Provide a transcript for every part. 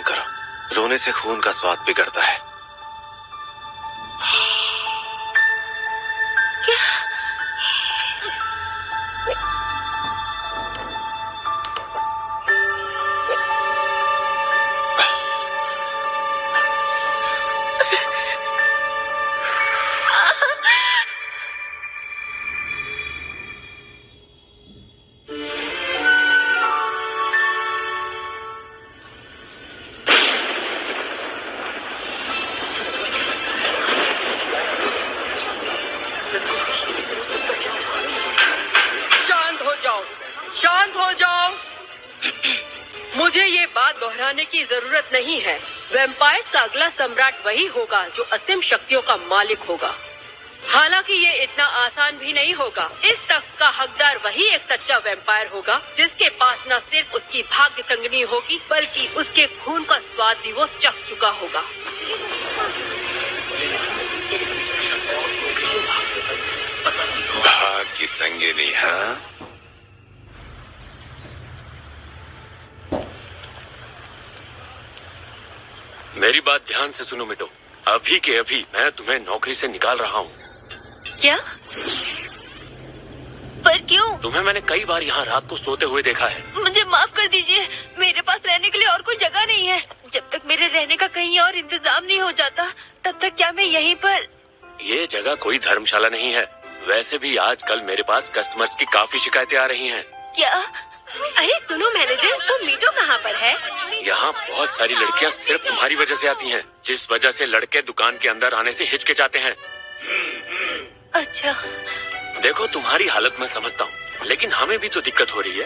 बंद करो। रोने से खून का स्वाद बिगड़ता है। मुझे ये बात दोहराने की जरूरत नहीं है। वैम्पायर्स का अगला सम्राट वही होगा जो असीम शक्तियों का मालिक होगा। हालांकि ये इतना आसान भी नहीं होगा। इस तख्त का हकदार वही एक सच्चा वैम्पायर होगा जिसके पास न सिर्फ उसकी भाग्य संगनी होगी बल्कि उसके खून का स्वाद भी वो चख चुका होगा। भाग्य संगिनी, हाँ? मेरी बात ध्यान से सुनो मिटो। अभी के अभी मैं तुम्हें नौकरी से निकाल रहा हूँ। क्या? पर क्यों? तुम्हें मैंने कई बार यहाँ रात को सोते हुए देखा है। मुझे माफ कर दीजिए, मेरे पास रहने के लिए और कोई जगह नहीं है। जब तक मेरे रहने का कहीं और इंतजाम नहीं हो जाता तब तक क्या मैं यहीं पर? ये जगह कोई धर्मशाला नहीं है। वैसे भी आजकल मेरे पास कस्टमर्स की काफी शिकायतें आ रही हैं। क्या? अरे सुनो मैनेजर, वो मीटो कहाँ पर है? यहाँ बहुत सारी लड़कियाँ सिर्फ तुम्हारी वजह से आती हैं, जिस वजह से लड़के दुकान के अंदर आने से हिचकिचाते हैं। अच्छा। देखो तुम्हारी हालत मैं समझता हूँ, लेकिन हमें भी तो दिक्कत हो रही है।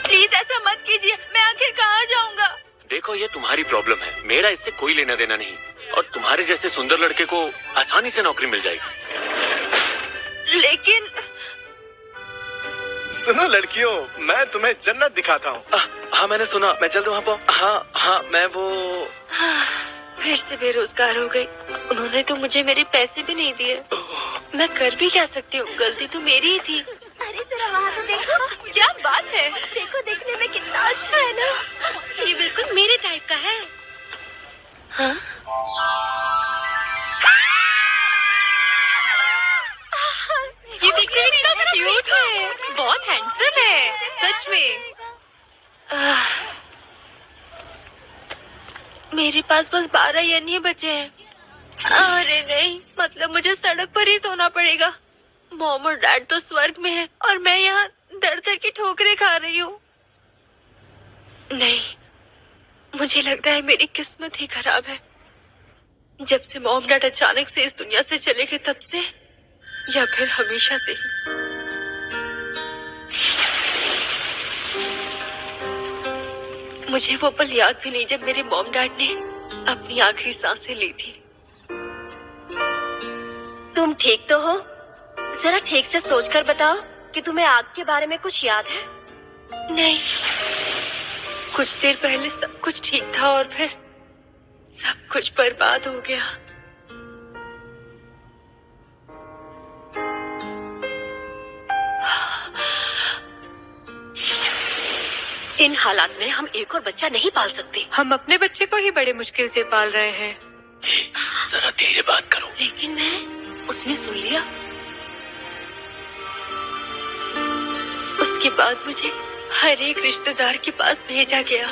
प्लीज ऐसा मत कीजिए, मैं आखिर कहाँ जाऊँगा? देखो ये तुम्हारी प्रॉब्लम है, मेरा इससे कोई लेना देना नहीं। और तुम्हारे जैसे सुंदर लड़के को आसानी से नौकरी मिल जाएगी। लेकिन सुनो लड़कियों, मैं तुम्हें जन्नत दिखाता हूँ। हाँ मैंने सुना, मैं जल्द वहाँ पहुँच। हाँ मैं वो फिर से बेरोजगार हो गई। उन्होंने तो मुझे मेरे पैसे भी नहीं दिए। मैं कर भी क्या सकती हूँ, गलती तो मेरी ही थी। अरे जरा वहाँ तो देखो, क्या बात है? देखो देखने में कितना अच्छा है ना। ये बिल्कुल मेरे टाइप का है। हाँ? ये देखने में कितना क्यूट है, बहुत हैंडसम है, सच में। मेरे पास बस 12 यनी बचे हैं। अरे नहीं, मतलब मुझे सड़क पर ही सोना पड़ेगा। मॉम और डैड तो स्वर्ग में है और मैं यहाँ दर दर की ठोकरें खा रही हूँ। नहीं, मुझे लगता है मेरी किस्मत ही खराब है। जब से मॉम डैड अचानक से इस दुनिया से चले गए तब से, या फिर हमेशा से ही। मुझे वो पल याद भी नहीं जब मेरे मॉम डैड ने अपनी आखिरी सांसें ली थी। तुम ठीक तो हो? जरा ठीक से सोचकर बताओ कि तुम्हें आग के बारे में कुछ याद है? नहीं, कुछ देर पहले सब कुछ ठीक था और फिर सब कुछ बर्बाद हो गया। इन हालात में हम एक और बच्चा नहीं पाल सकते। हम अपने बच्चे को ही बड़े मुश्किल से पाल रहे हैं। जरा धीरे बात करो। लेकिन मैं, उसने सुन लिया। उसके बाद मुझे हर एक रिश्तेदार के पास भेजा गया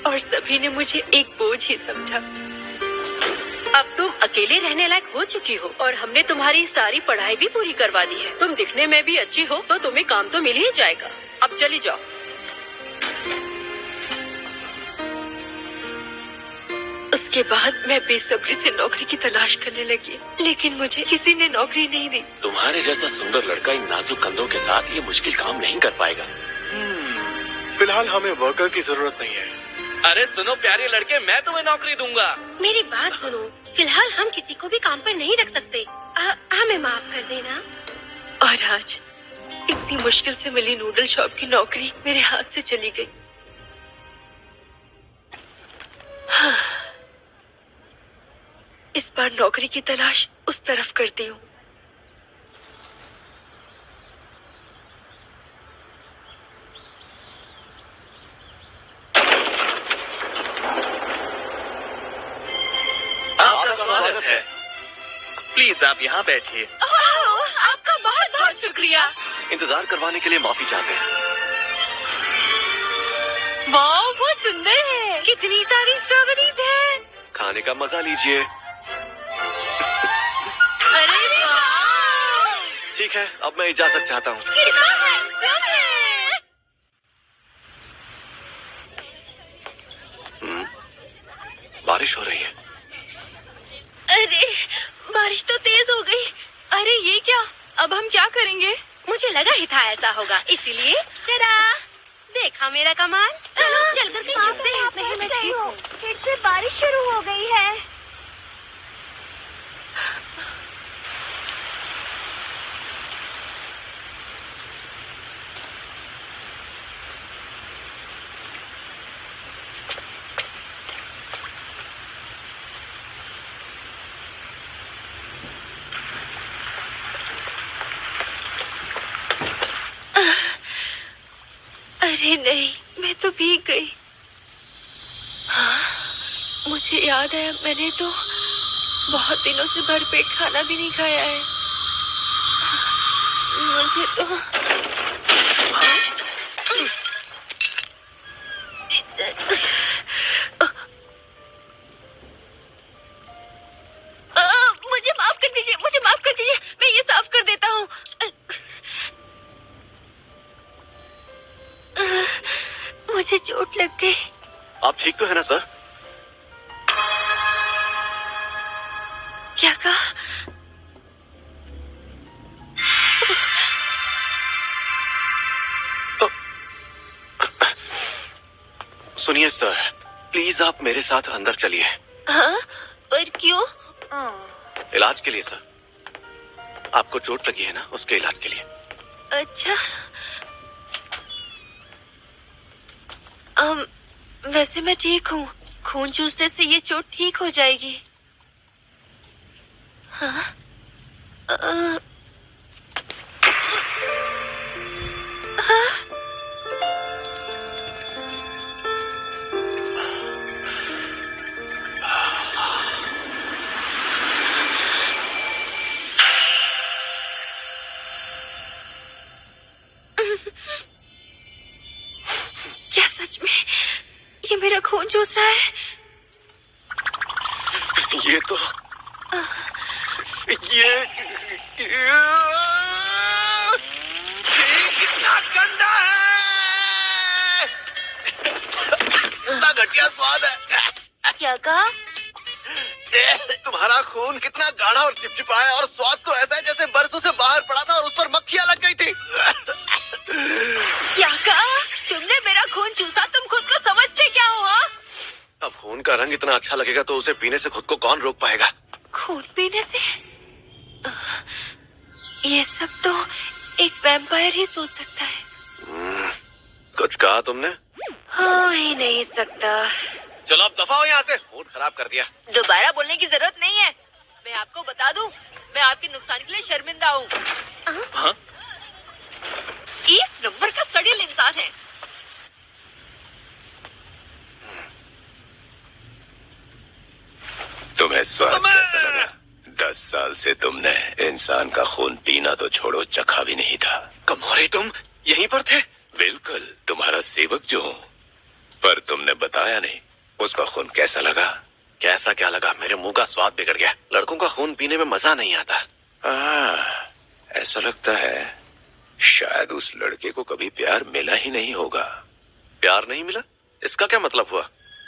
और सभी ने मुझे एक बोझ ही समझा। अब तुम अकेले रहने लायक हो चुकी हो और हमने तुम्हारी सारी पढ़ाई भी पूरी करवा दी है। तुम दिखने में भी अच्छी हो तो तुम्हें काम तो मिल ही जाएगा। अब चली जाओ। उसके बाद मैं बेसब्री से नौकरी की तलाश करने लगी, लेकिन मुझे किसी ने नौकरी नहीं दी। तुम्हारे जैसा सुंदर लड़का इन नाजुक कंधों के साथ ये मुश्किल काम नहीं कर पाएगा। फिलहाल हमें वर्कर की जरूरत नहीं है। अरे सुनो प्यारे लड़के, मैं तुम्हें नौकरी दूंगा। मेरी बात सुनो, फिलहाल हम किसी को भी काम पर नहीं रख सकते। हमें माफ कर देना। और आज इतनी मुश्किल से मिली नूडल शॉप की नौकरी मेरे हाथ से चली गई। हाँ, इस बार नौकरी की तलाश उस तरफ करती हूँ। प्लीज आप यहाँ बैठिए। आपका बहुत बहुत शुक्रिया। इंतजार करवाने के लिए माफी चाहते हैं। वाह, वो सुंदर है। कितनी सारी स्ट्रॉबेरीज हैं। खाने का मजा लीजिए। अरे वाह! ठीक है, अब मैं इजाजत चाहता हूँ। कितना हैंडसम है। बारिश हो रही है। अरे बारिश तो तेज हो गई। अरे ये क्या? अब हम क्या करेंगे? मुझे लगा ही था ऐसा होगा, इसीलिए चला। देखा मेरा कमाल। चलो चलकर कहीं छुपते हैं। नहीं, मैं ठीक हूँ। फिर से बारिश शुरू हो गई है। अरे नहीं, मैं तो भीग गई। हाँ, मुझे याद है मैंने तो बहुत दिनों से भरपेट खाना भी नहीं खाया है। मुझे तो मुझे माफ कर दीजिए, मुझे माफ कर दीजिए। मैं ये साफ कर देता हूँ। मुझे चोट लग गई। आप ठीक तो है ना सर? क्या कहा? सुनिए सर, प्लीज आप मेरे साथ अंदर चलिए। हाँ, पर क्यों? इलाज के लिए सर। आपको चोट लगी है ना, उसके इलाज के लिए। अच्छा। वैसे मैं ठीक हूँ। खून चूसने से ये चोट ठीक हो जाएगी। हाँ? हाँ? क्या सच में ये मेरा खून चूस रहा है? ये तो ये कितना गंदा है। कितना घटिया स्वाद है। क्या कहा? तुम्हारा खून कितना गाढ़ा और चिपचिपा है, और स्वाद तो ऐसा है जैसे बरसों से बाहर पड़ा था और उस पर मक्खियां लग गई थी। क्या कहा? तुमने मेरा खून चूसा? तुम खुद को समझते क्या हो? हाँ? अब खून का रंग इतना अच्छा लगेगा तो उसे पीने से खुद को कौन रोक पाएगा? खून पीने से? ये सब तो एक वैम्पायर ही सोच सकता है। कुछ कहा तुमने? हो ही नहीं सकता। चलो अब दफा हो यहाँ से, मूड खराब कर दिया। दोबारा बोलने की जरूरत नहीं है। मैं आपको बता दूं, मैं आपके नुकसान के लिए शर्मिंदा हूँ। हाँ? एक नंबर का सड़ियल इंसान है। तुम्हें स्वाद कैसा लगा? 10 साल से तुमने इंसान का खून पीना तो छोड़ो, चखा भी नहीं था। कमोरी, तुम यहीं पर थे? बिल्कुल, तुम्हारा सेवक जो हूँ। पर तुमने बताया नहीं, उसका खून कैसा लगा? कैसा क्या लगा, मेरे मुंह का स्वाद बिगड़ गया। लड़कों का खून पीने में मजा नहीं आता। ऐसा लगता है शायद उस लड़के को कभी प्यार मिला ही नहीं होगा। प्यार नहीं मिला? इसका क्या मतलब हुआ?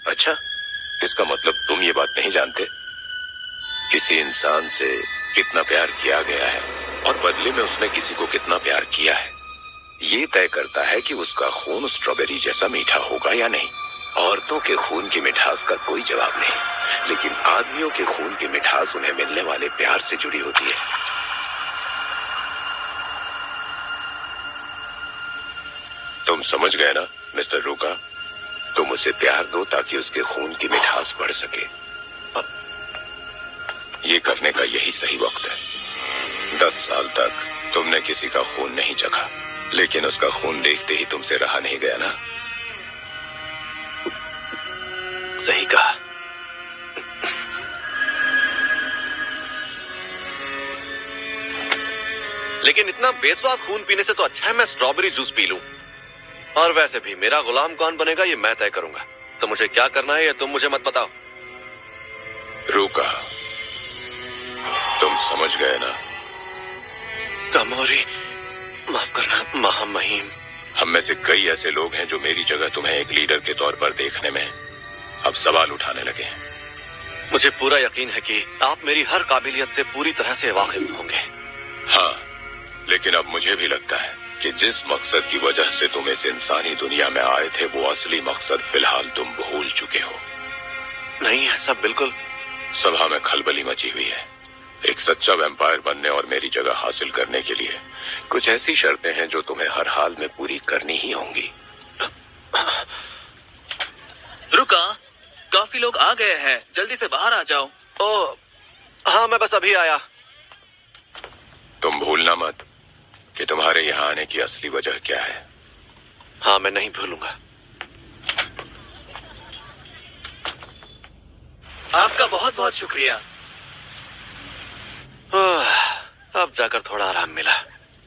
अच्छा, इसका मतलब तुम ये बात नहीं जानते? किसी इंसान से कितना प्यार किया गया है और बदले में उसने किसी को कितना प्यार किया है, ये तय करता है कि उसका खून स्ट्रॉबेरी जैसा मीठा होगा या नहीं। औरतों के खून की मिठास का कोई जवाब नहीं, लेकिन आदमियों के खून की मिठास उन्हें मिलने वाले प्यार से जुड़ी होती है। तुम समझ गए ना मिस्टर रूका? तुम उसे प्यार दो ताकि उसके खून की मिठास बढ़ सके। ये करने का यही सही वक्त है। 10 साल तक तुमने किसी का खून नहीं चखा, लेकिन उसका खून देखते ही तुमसे रहा नहीं गया ना? सही कहा। लेकिन इतना बेस्वाद खून पीने से तो अच्छा है मैं स्ट्रॉबेरी जूस पी लूं। और वैसे भी मेरा गुलाम कौन बनेगा ये मैं तय करूंगा। तो मुझे क्या करना है ये तुम मुझे मत बताओ। रूका, तुम समझ गए ना? कामोरी, माफ करना महामहिम। हम में से कई ऐसे लोग हैं जो मेरी जगह तुम्हें एक लीडर के तौर पर देखने में अब सवाल उठाने लगे हैं। मुझे पूरा यकीन है कि आप मेरी हर काबिलियत से पूरी तरह से वाकिफ होंगे। हाँ, लेकिन अब मुझे भी लगता है कि जिस मकसद की वजह से तुम इस इंसानी दुनिया में आए थे वो असली मकसद फिलहाल तुम भूल चुके हो। नहीं, ऐसा बिल्कुल। सभा में खलबली मची हुई है। एक सच्चा वैम्पायर बनने और मेरी जगह हासिल करने के लिए कुछ ऐसी शर्तें हैं जो तुम्हें हर हाल में पूरी करनी ही होंगी। रुका, काफी लोग आ गए हैं, जल्दी से बाहर आ जाओ। ओ, हाँ मैं बस अभी आया। तुम भूलना मत कि तुम्हारे यहाँ आने की असली वजह क्या है। हाँ, मैं नहीं भूलूंगा। आपका बहुत बहुत शुक्रिया। अब जाकर थोड़ा आराम मिला।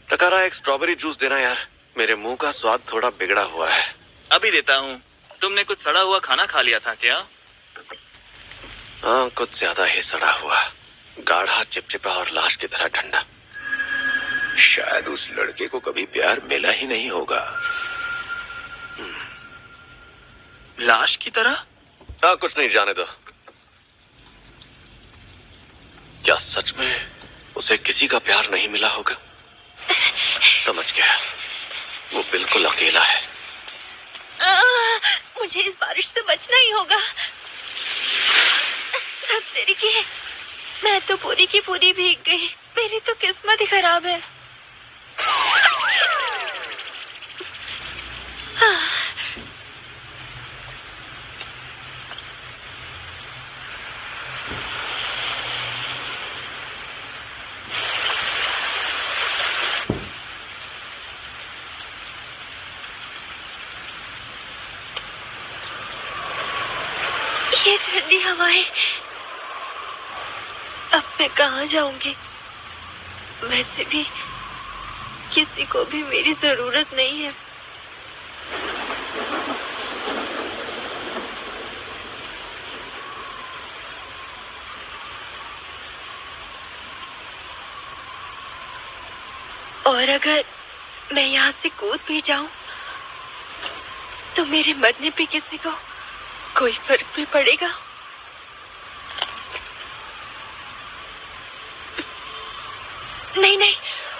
टकारा, एक स्ट्रॉबेरी जूस देना यार, मेरे मुंह का स्वाद थोड़ा बिगड़ा हुआ है। अभी देता हूँ। तुमने कुछ सड़ा हुआ खाना खा लिया था क्या? हाँ, कुछ ज्यादा ही सड़ा हुआ, गाढ़ा, चिपचिपा और लाश की तरह ठंडा। शायद उस लड़के को कभी प्यार मिला ही नहीं होगा। लाश की तरह? हाँ, कुछ नहीं, जाने दो। क्या सच में उसे किसी का प्यार नहीं मिला होगा? समझ गया, वो बिल्कुल अकेला है। मुझे इस बारिश से बचना ही होगा। तेरी की है, मैं तो पूरी की पूरी भीग गई। मेरी तो किस्मत ही खराब है। ये ठंडी हवाएं, अब मैं कहाँ जाऊंगी? वैसे भी किसी को भी मेरी जरूरत नहीं है। और अगर मैं यहाँ से कूद भी जाऊं तो मेरे मरने पे किसी को कोई फर्क भी पड़ेगा? नहीं नहीं,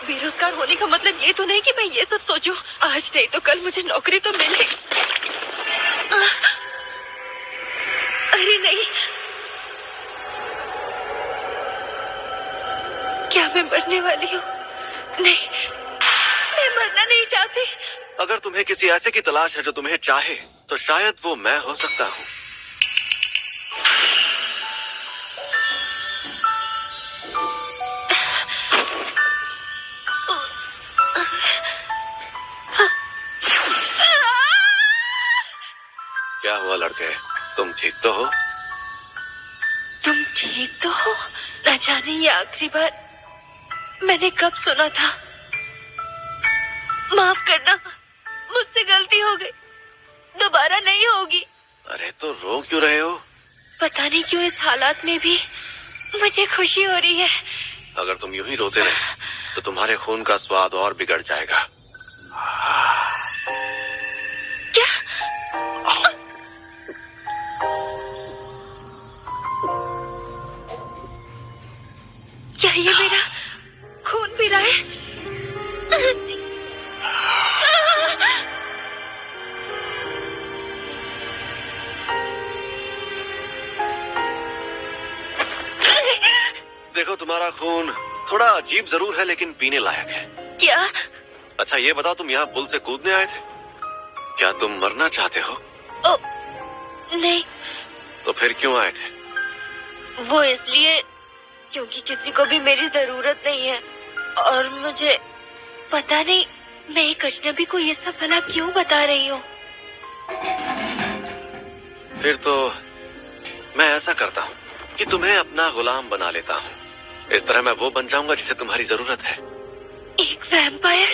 बेरोजगार होने का मतलब ये तो नहीं कि मैं ये सब सोचूं। आज नहीं तो कल मुझे नौकरी तो मिले। अरे नहीं, क्या मैं मरने वाली हूँ? नहीं, मैं मरना नहीं चाहती। अगर तुम्हें किसी ऐसे की तलाश है जो तुम्हें चाहे तो शायद वो मैं हो सकता हूँ। क्या हुआ लड़के, तुम ठीक तो हो? तुम ठीक तो हो? न जाने ये आखिरी बार मैंने कब सुना था। माफ करना, मुझसे गलती हो गई, दोबारा नहीं होगी। अरे तो रो क्यों रहे हो? पता नहीं क्यों इस हालात में भी मुझे खुशी हो रही है। अगर तुम यूं ही रोते रहे तो तुम्हारे खून का स्वाद और बिगड़ जाएगा। क्या? क्या ये मेरा खून पी रहा है? देखो, तुम्हारा खून थोड़ा अजीब जरूर है लेकिन पीने लायक है। क्या? अच्छा ये बताओ, तुम यहाँ पुल से कूदने आए थे? क्या तुम मरना चाहते हो? ओ, नहीं। तो फिर क्यों आए थे? वो इसलिए क्योंकि किसी को भी मेरी जरूरत नहीं है और मुझे पता नहीं मैं एक अजनबी को ये सब भला क्यों बता रही हूँ। फिर तो मैं ऐसा करता हूँ कि तुम्हें अपना गुलाम बना लेता हूँ। इस तरह मैं वो बन जाऊंगा जिसे तुम्हारी जरूरत है। एक वैम्पायर?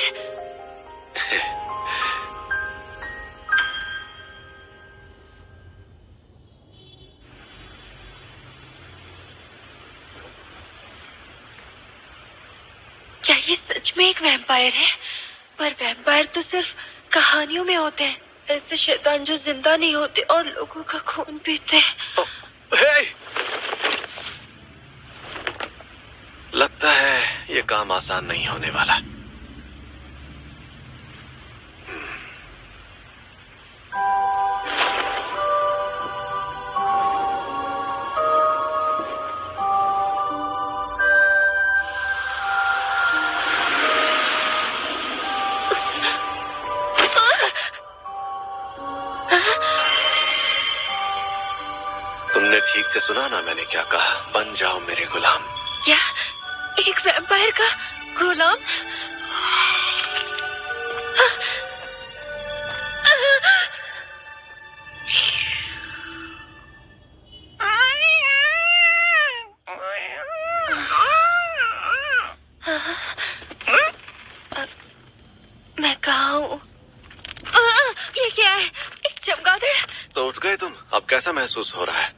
क्या ये सच में एक वैम्पायर है? पर वैम्पायर तो सिर्फ कहानियों में होते हैं। ऐसे शैतान जो जिंदा नहीं होते और लोगों का खून पीते हैं। हे! लगता है ये काम आसान नहीं होने वाला। तुमने ठीक से सुना ना मैंने क्या कहा? बन जाओ मेरे गुलाम। क्या एक वैम्पायर का गुलाम? मैं कहाँ हूँ? ये क्या है? एक चमगादड़? तो उठ गए तुम? अब कैसा महसूस हो रहा है?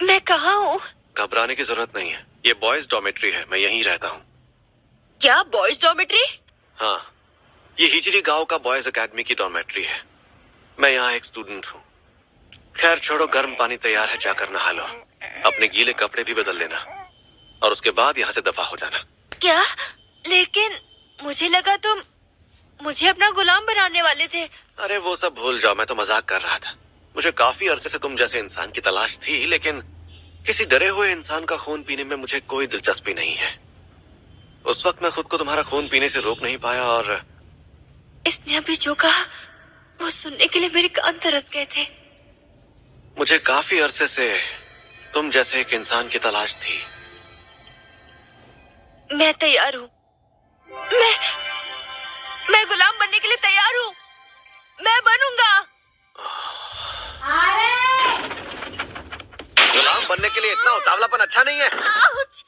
मैं कहाँ हूँ? घबराने की जरूरत नहीं है। ये बॉयज डॉर्मेट्री है, मैं यहीं रहता हूँ। क्या बॉयज डॉर्मेट्री? हाँ, ये हिजरी गांव का बॉयज एकेडमी की डॉर्मेट्री है। मैं यहाँ एक स्टूडेंट हूँ। खैर छोड़ो, गर्म पानी तैयार है, जाकर नहा लो। अपने गीले कपड़े भी बदल लेना और उसके बाद यहाँ से दफा हो जाना। क्या? लेकिन मुझे लगा तुम मुझे अपना गुलाम बनाने वाले थे। अरे वो सब भूल जाओ, मैं तो मजाक कर रहा था। मुझे काफी अरसे से तुम जैसे इंसान की तलाश थी, लेकिन किसी डरे हुए इंसान का खून पीने में मुझे कोई दिलचस्पी नहीं है। उस वक्त मैं खुद को तुम्हारा खून पीने से रोक नहीं पाया और इसने अभी जो कहा वो सुनने के लिए मेरे कान तरस गए थे। मुझे काफी अरसे से तुम जैसे एक इंसान की तलाश थी। मैं तैयार हूँ। मैं गुलाम बनने के लिए तैयार हूँ। मैं बनूंगा। गुलाम बनने के लिए इतना उतावलापन अच्छा नहीं है। आउच!